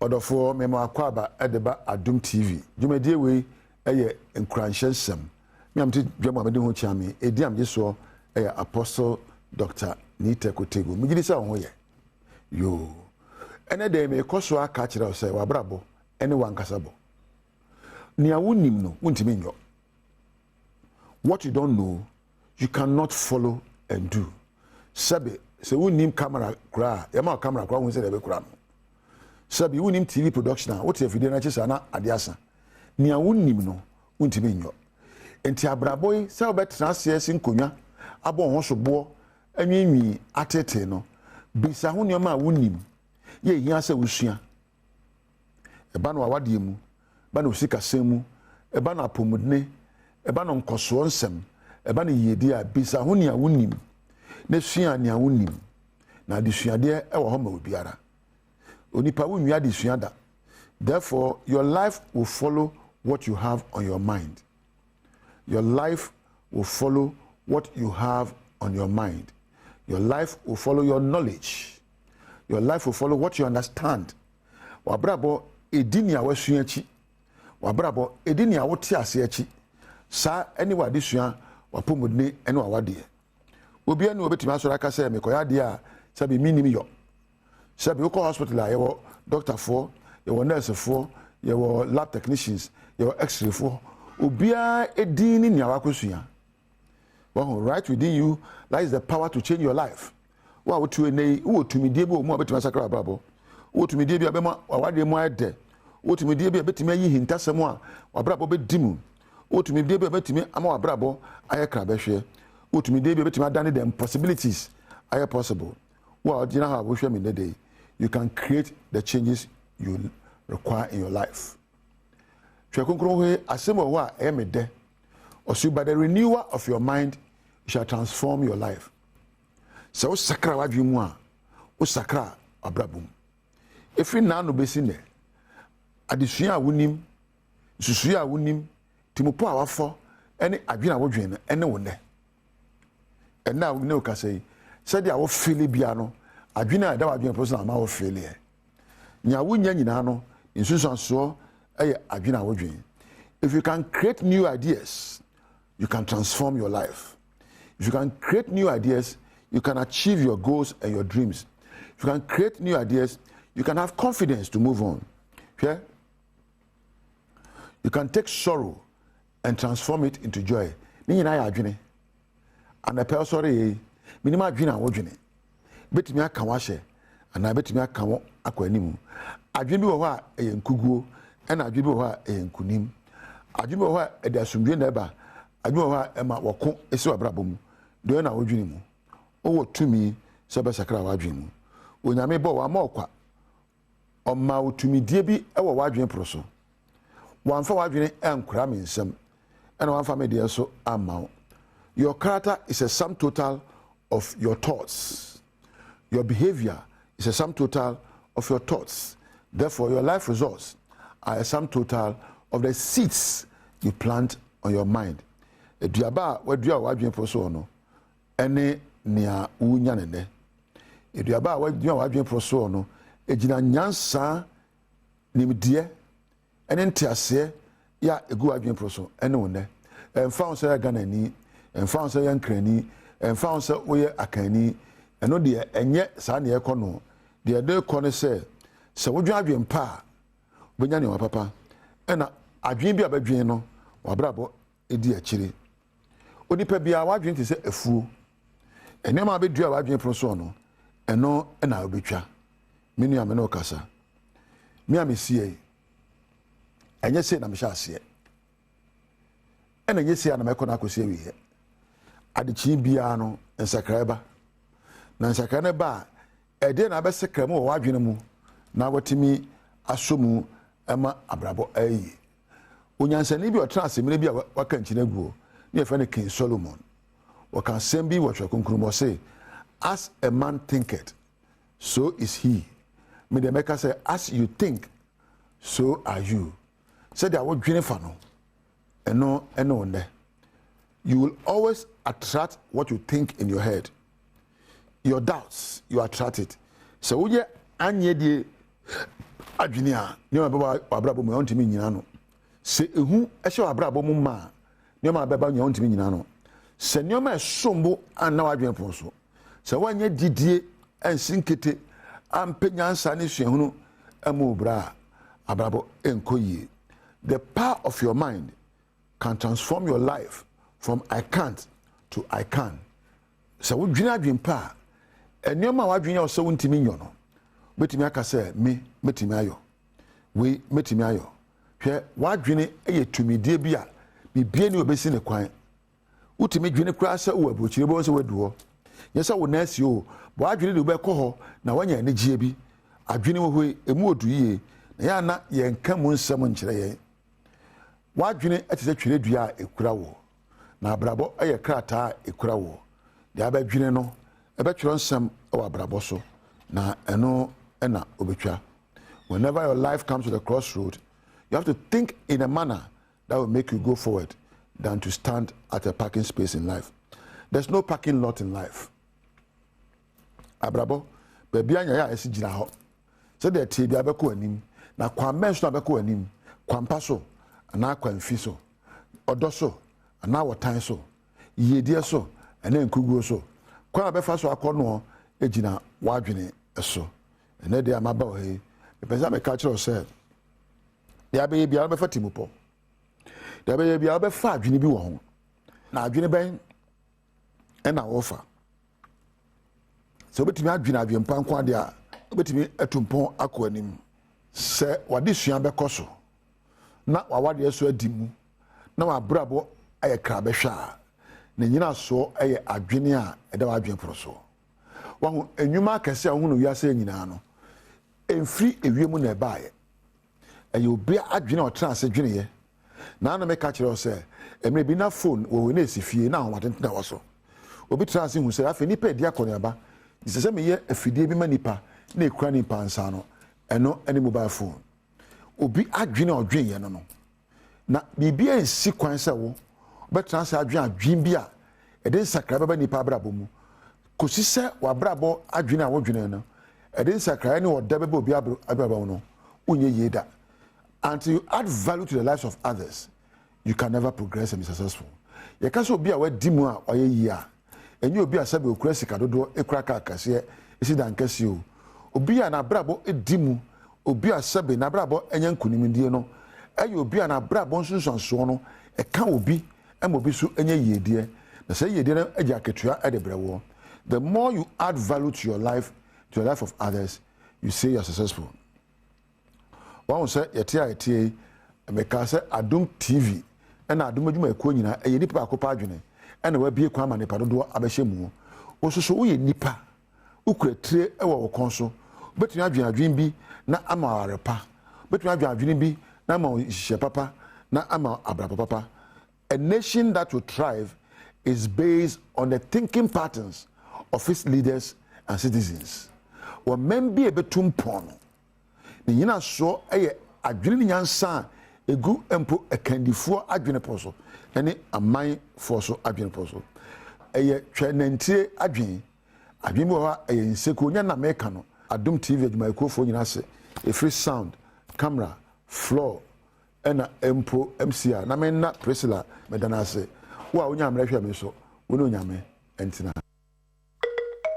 Odofo mema akwaba edeba Adom TV. Dwumadie we eye Nkuranhyensem. Me am te dwam amede ho chiame. Edi am yeso eye Apostle Dr. Nita Kotego. Migidi sa ho ye. Yo. Ene de me koso aka kire o se wabrabo ene wankasabo. Nia wonim no wontimi nyo. What you don't know, you cannot follow and do. Sabe se wonim camera kra, yama camera kra won se de be kra no. Sabi wonim TV production a what if video na chesa na adiasa. Nia wonim no wontimi nyo. Enti abraboy se obetra se nkonwa abo ho sobo anwinwi atete no. Bisa ho nyoma wonim. Ye hia se wusua. Eba no awade mu, ba no sika semu, eba no apomudne, eba no nkoso nsem, eba no yedi a bisa ho nia wonim. Ne sua nia wonim. Na de suade e wo ho ma obiara. Onipa wunwi ade suada. Therefore, your life will follow what you have on your mind. Your life will follow what you have on your mind. Your life will follow your knowledge. Your life will follow what you understand. Wabrabo edini a wasua chi. Wabrabo edini a wote ase chi. Sa eni wade sua wapomudne eni wawade. Obi eni obetimi asora aka se mekoya de a sabi minimi yo. Sabi uko hospital a yewo doctor for, yewo nurse for, yewo lab technicians, yewo x-ray for. Obia edini ni awakosua. Well, right within you lies the power to change your life. Wa wotu enei wo tumidie bi o mu abetimi sakra brabo. Wo tumidie bi abema wawade mu ade. Wo tumidie bi abetimi ayi hintasem a wabrabo bedimu. Wo tumidie bi abetimi ama wabrabo aye krabehwe. Wo tumidie bi abetimi adane the impossibilities aye possible. Well, you know how we show me the day. You can create the changes you require in your life. Chwekonkronwe asemo wa emede. Osu by the renewal of your mind you shall transform your life. So sakra wadwimu a o sakra abrabum. Efi na no besi ne. Adesua wonim, susu a wonim, timopo a wafo ene adwena wodwen ene wonne. Ena wo ne o kasai said ya wo feel bia no adwena da wadwen person ama wo feel e. Nya wonya nyina no nsusanso eye adwena wodwen. If you can create new ideas, you can transform your life. If you can create new ideas, you can achieve your goals and your dreams. If you can create new ideas, you can have confidence to move on. Yeah? You can take sorrow and transform it into joy. Ni na ya adwene. And a sorry, minima adwene awodwene. Betimi aka wahye, ana betimi aka wo akwanimu. Adwene bi wo ho a nkuguo, na adwene bi wo ho a nkunim. Adwene bi wo ho a ede asomdwe na eba. Adwene wo ho a ema woko esi wabrabom. Do na wodwene mu. Owo tumi se be sakra wadwene mu. Onyame bo wa ma okwa. Oma otumidie bi ewo wadwene proso. Wanfa wadwene enkura mensem. Ena wanfa medie so ama. Your character is a sum total of your thoughts. Your behavior is a sum total of your thoughts. Therefore, your life results are a sum total of the seeds you plant on your mind. Eduaba wadua wadwene proso no ene nia unya nene. Eduaba wadua wadwene proso no ejina nyansa nimdie ene ntiase ya egu wadwene proso ene wonne. Emfa on say Ghana ni, emfa on say yankrani, emfa on say oye akani, eno de enye sa na ekọ no. De de kọ ne se wodwan adwen pa bonya ne wa papa. Ena adwen bi abadwen no wabrabo edi akire. Onipa bia wadwen ti se afuo. Ene ma bedua wadwen proso no. Eno na obetwa. Menu ame no kasa. Mi amesie. Enye se na me sha ase. Ena nyesi ana mekọ na akosi awie. Adechi bia no ensakra na nsakra ne ba ede na be sekra mu wadwene mu na watimi asomu ema abrabo ayi. Onyansani bi otra asemire bi waka nchine guo. Ne yefa ne King Solomon. Waka sembi watwa konkurumo say as a man thinketh so is he. Me de meka say as you think so are you. Said ya wodwene fa no. Eno. You will always attract what you think in your head. Your doubts, you attract it. So we anye die adwene a ne ma abrabo mu ontimi nyina no se ehu ehye abrabo mu ma ne ma beba nya ontimi nyina no se ne ma esombo anna wadwen pon so se wanya didie ensinkete ampenyansa ne suahunu amu bra abrabo enkoyie. The power of your mind can transform your life from I can't to I can. So we dwena adwen pa enema wadwen ya so wontimi nyo no betimi aka se me metimi ayo we metimi ayo hwe wadwene eye tumidie bia bibie ne obesi ne kwan utimi dwene kura se wo abrochire bo se waduo yesa wo na asi o bo adwene de obekọ ho na wanya ne gie bi adwene wo hwe emu oduye na ya na ye nka mu nsem nkyere ye wadwene etese twere dua ekura wo na abrabo eye krata ekura wo de abadwene no ebetwero nsem o abrabo so na eno ena obetwa. Whenever your life comes to the crossroad, you have to think in a manner that will make you go forward than to stand at a parking space in life. There's no parking lot in life. Abrabo baby anya ya esi gina ho so de tie bia beko anim na kwammen so beko anim kwampa so ana kwamfi so odo so ana wotan so yedie so ana nkuguo so kwa abefa so akono egina wadwene so ene de amaba o he pesa me catch yourself ya be bia be fatimupo ya be bia be fa adwene bi wo ho na adwene ben ena wofa so betimi adwene adwempa nko ade a betimi atumpon akọ anim se wade sua be koso na wawade so adimu na wabrabo aye kra be hwa na nyina so aye adwene a eda wadwen proso wahu enwuma akese a hunu wiase nyina no emfiri ewiemu na ebaaye aye obi adwene o trans adwene ye na na me ka kire o se emre bi na phone wo na esifie na watenten na waso obi trans hu se afi nipa edi akọ ne aba disese me ye afidie bi manipa na ekura nipa nsa no eno ene mobile phone obi adwene odwen ye no na bibia ensi kwan se wo be trans adwen bi a eden sakra baba nipa abrabo mu kosi se wabrabo adwene a wodwene no eden sakra ne oda baba obi abrabo no unye yeda. Until you add value to the lives of others, you can never progress and be successful. You can't so be a word dimua or a year. And you be a sabiokrasi kadodo e kraka kase isi dan kase o. Obi a na brabo e dimu, obi a sabi na brabo enyan kunimdie no. E obi a na brabo nsunsanso no e ka obi obi so enye yedie. Na say yedie na e aketua e de brewo. The more you add value to your life, to the life of others, you say you are successful. One say yeti meka say Adom TV na Adom adwuma ekuo nyina eye nipa akopa adwene na wa bie kwa manepa dodo abehye mu osusu wo ye nipa ukura tire e wo konso betumi adwen bi na ama arepa betumi adwen bi na ama hihye papa na ama abrapa papa. A nation that will thrive is based on the thinking patterns of its leaders and citizens. Wo membi ebetum pono ni nyina so eye adwene nyansa egu empo ekandifo adwene poso ene aman foso adwene poso eye twenantie adwene bi ho eye nseko nya na meka no Adom TV adwuma ekofo nyina se free sound camera floor ena empo MCA na me na Priscilla medana se wo a onya amrehwe me so wo no nyame entina